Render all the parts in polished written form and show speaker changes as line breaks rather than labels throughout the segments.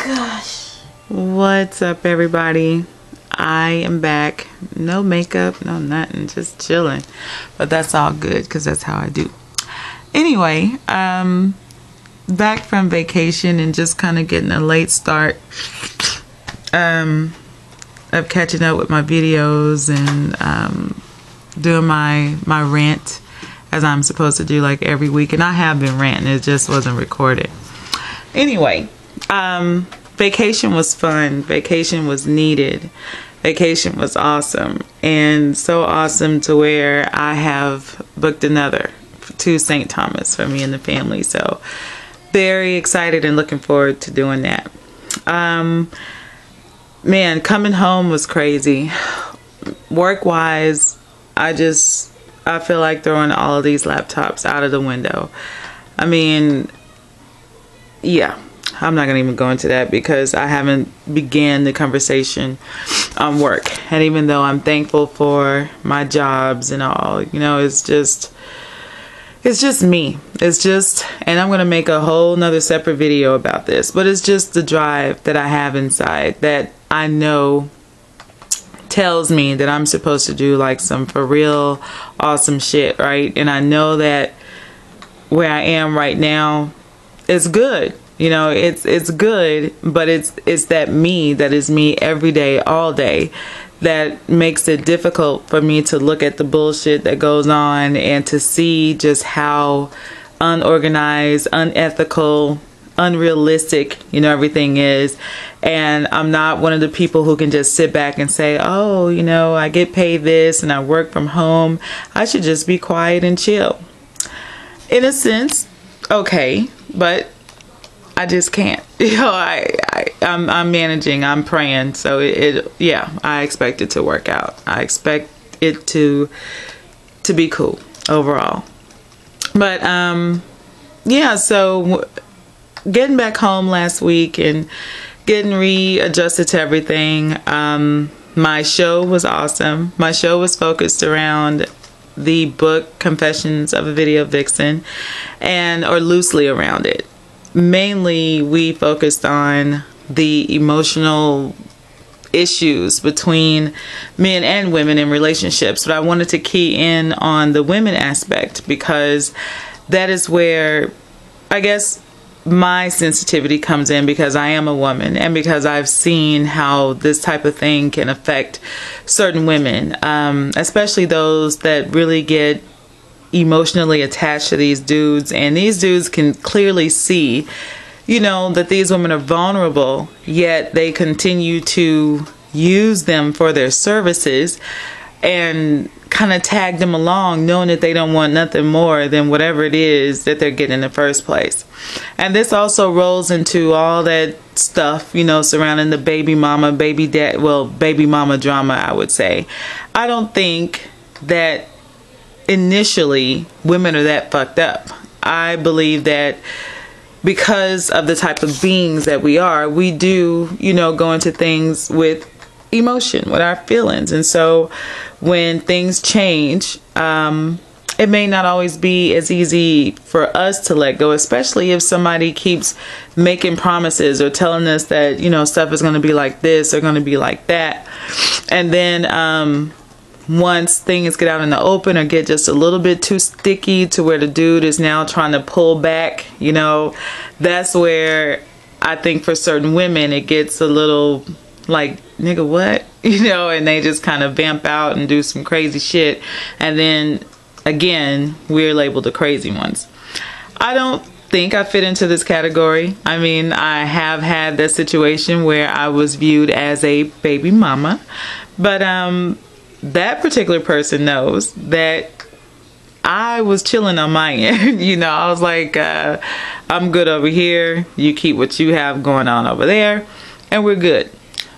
gosh. What's up, everybody? I am back. No makeup, no nothing, just chilling. But that's all good because that's how I do. Anyway, back from vacation and just kind of getting a late start of catching up with my videos and doing my rant as I'm supposed to do like every week. And I have been ranting, it just wasn't recorded. Anyway, vacation was fun. Vacation was needed. Vacation was awesome. And so awesome to where I have booked another to St. Thomas for me and the family. So very excited and looking forward to doing that. Man, coming home was crazy. Work-wise, I feel like throwing all of these laptops out of the window. I mean, yeah, I'm not gonna even go into that because I haven't began the conversation on work. And even though I'm thankful for my jobs and all, you know, it's just me. It's just, and I'm gonna make a whole nother separate video about this, but it's just the drive that I have inside that I know tells me that I'm supposed to do like some for real awesome shit, right? And I know that where I am right now is good. You know, it's good, but it's that me that is me every day, all day, that makes it difficult for me to look at the bullshit that goes on and to see just how unorganized, unethical, unrealistic, you know, everything is. And I'm not one of the people who can just sit back and say, oh, you know, I get paid this and I work from home, I should just be quiet and chill. In a sense, okay, but I just can't. You know, I'm managing, I'm praying. So yeah, I expect it to work out. I expect it to be cool overall. But yeah, so getting back home last week and getting readjusted to everything. My show was awesome. My show was focused around the book Confessions of a Video Vixen, or loosely around it. Mainly we focused on the emotional issues between men and women in relationships, but I wanted to key in on the women aspect because that is where I guess my sensitivity comes in, because I am a woman and because I've seen how this type of thing can affect certain women, especially those that really get emotionally attached to these dudes, and these dudes can clearly see, you know, that these women are vulnerable, yet they continue to use them for their services and kind of tag them along, knowing that they don't want nothing more than whatever it is that they're getting in the first place. And this also rolls into all that stuff, you know, surrounding the baby mama, baby mama drama, I would say. I don't think that initially women are that fucked up. I believe that because of the type of beings that we are, we do, you know, go into things with emotion, with our feelings. And so when things change, it may not always be as easy for us to let go, especially if somebody keeps making promises or telling us that, you know, stuff is going to be like this or going to be like that. And then once things get out in the open or get just a little bit too sticky to where the dude is now trying to pull back, you know, that's where I think for certain women it gets a little like, nigga, what? You know, and they just kind of vamp out and do some crazy shit. And then again, we're labeled the crazy ones. I don't think I fit into this category. I mean, I have had that situation where I was viewed as a baby mama, but that particular person knows that I was chilling on my end. You know, I was like, I'm good over here. You keep what you have going on over there and we're good.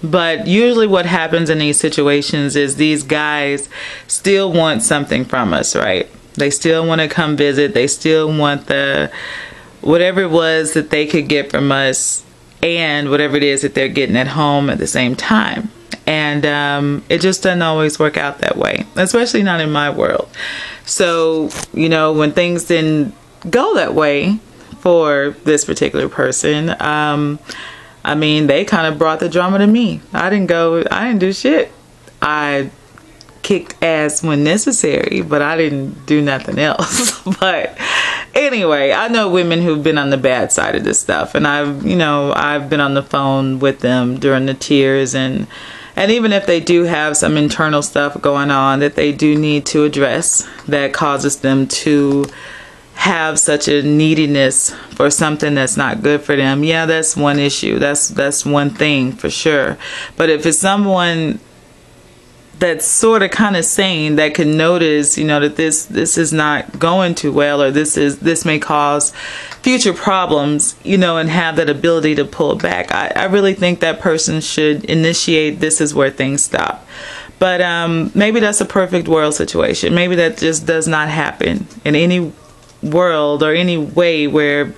But usually what happens in these situations is these guys still want something from us, right? They still want to come visit. They still want the whatever it was that they could get from us and whatever it is that they're getting at home at the same time. And it just doesn't always work out that way, especially not in my world. So, you know, when things didn't go that way for this particular person, I I mean, they kind of brought the drama to me. I didn't do shit. I kicked ass when necessary, but I didn't do nothing else. But anyway, I know women who've been on the bad side of this stuff, and I've been on the phone with them during the tears, and even if they do have some internal stuff going on that they do need to address that causes them to have such a neediness for something that's not good for them, yeah, that's one issue. That's one thing for sure. But if it's someone that's sort of kind of sane, that can notice, that this is not going too well, or this may cause future problems, and have that ability to pull back, I really think that person should initiate, this is where things stop. But maybe that's a perfect world situation. Maybe that just does not happen in any world or any way where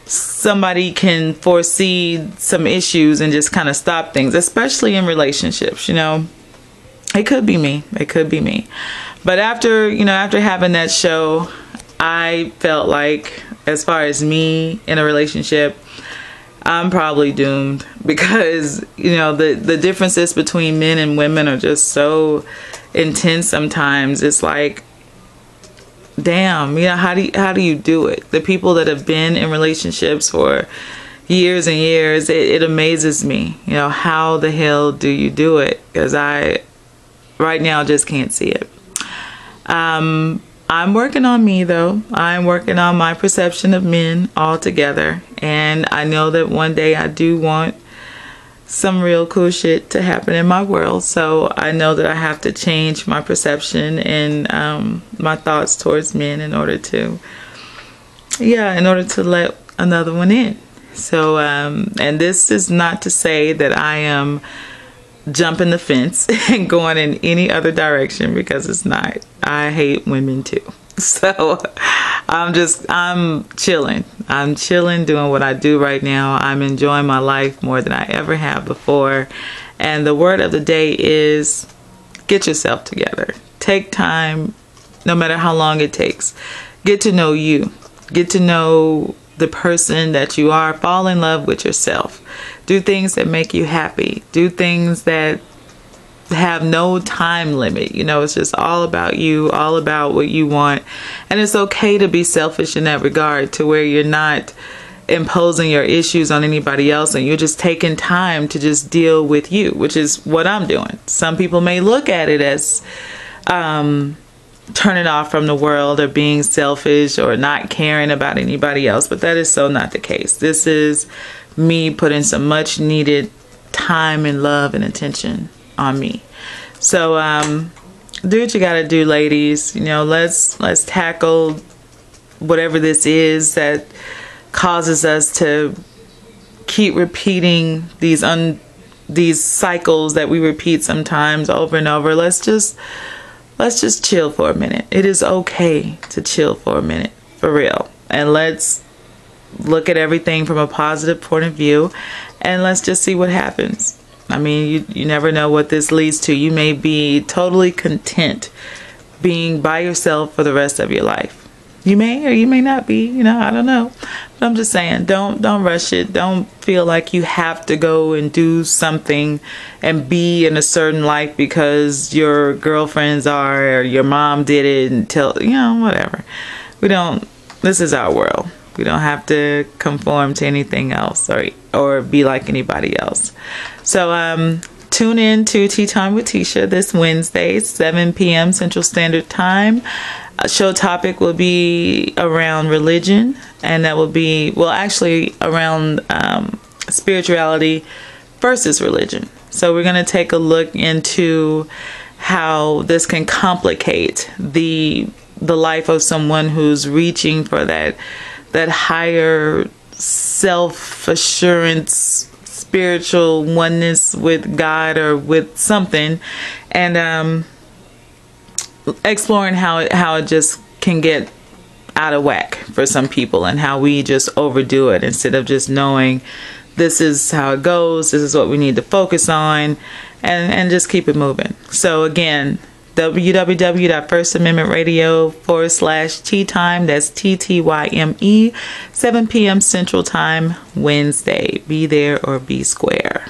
somebody can foresee some issues and just kind of stop things, especially in relationships. It could be me. It could be me. But after having that show, I felt like, as far as me in a relationship, I'm probably doomed, because, the differences between men and women are just so intense sometimes. It's like, damn, how do you do it? The people that have been in relationships for years and years, it amazes me, how the hell do you do it? Because I right now just can't see it. I'm working on me, though. I'm working on my perception of men altogether, and I know that one day I do want some real cool shit to happen in my world. So I know that I have to change my perception and my thoughts towards men in order to let another one in. So and this is not to say that I am jumping the fence and going in any other direction, because it's not. I hate women too. So I'm chilling. I'm chilling, doing what I do right now. I'm enjoying my life more than I ever have before. And the word of the day is, get yourself together. Take time, no matter how long it takes. Get to know you. Get to know the person that you are. Fall in love with yourself. Do things that make you happy. Do things that have no time limit. It's just all about you, all about what you want. And it's okay to be selfish in that regard, to where you're not imposing your issues on anybody else, and you're just taking time to just deal with you, which is what I'm doing. Some people may look at it as turning off from the world, or being selfish, or not caring about anybody else, but that is so not the case. This is me putting some much needed time and love and attention on me. So do what you gotta do, ladies. Let's tackle whatever this is that causes us to keep repeating these cycles that we repeat sometimes over and over. Let's just chill for a minute. It is okay to chill for a minute, for real. And let's look at everything from a positive point of view, and let's just see what happens. I mean, you never know what this leads to. You may be totally content being by yourself for the rest of your life. You may or you may not be, I don't know. But I'm just saying, don't rush it. Don't feel like you have to go and do something and be in a certain life because your girlfriends are, or your mom did it, and whatever. This is our world. We don't have to conform to anything else, or be like anybody else. So tune in to Tea Time with Tisha this Wednesday, 7 p.m. Central Standard Time. Show topic will be around religion, and that will be, around spirituality versus religion. So we're going to take a look into how this can complicate the life of someone who's reaching for that higher self-assurance, spiritual oneness with God or with something, and exploring how it just can get out of whack for some people, and how we just overdo it instead of just knowing this is how it goes, this is what we need to focus on, and just keep it moving. So again, www.firstamendmentradio.com/tea time. That's TTYME, 7 p.m. Central Time, Wednesday. Be there or be square.